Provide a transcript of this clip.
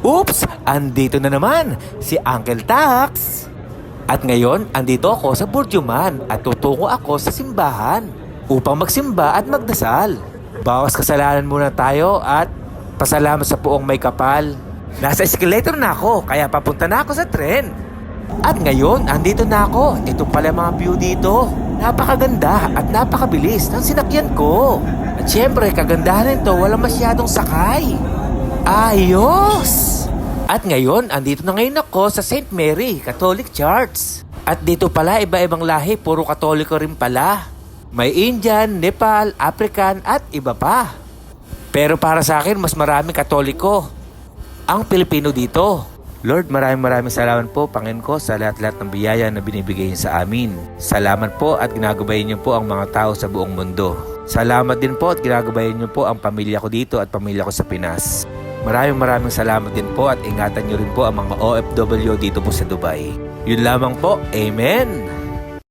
Oops! Andito na naman si Uncle Tax! At ngayon, andito ako sa Burjuman at tutungo ako sa simbahan upang magsimba at magdasal. Bawas kasalanan muna tayo at pasalamat sa puong may kapal. Nasa escalator na ako, kaya papunta na ako sa tren. At ngayon, andito na ako. Ito pala mga view dito. Napakaganda at napakabilis ng sinakyan ko. At syempre, kagandahan nito, walang masyadong sakay. Ayos! At ngayon, andito na ngayon ako sa St. Mary Catholic Church. At dito pala, iba-ibang lahi, puro Katoliko rin pala. May Indian, Nepal, African at iba pa. Pero para sa akin, mas maraming Katoliko ang Pilipino dito. Lord, maraming salamat po, Panginoon ko, sa lahat-lahat ng biyaya na binibigay niyo sa amin. Salamat po at ginagabayan niyo po ang mga tao sa buong mundo. Salamat din po at ginagabayan niyo po ang pamilya ko dito at pamilya ko sa Pinas. Maraming salamat din po at ingatan niyo rin po ang mga OFW dito po sa Dubai. Yun lamang po. Amen!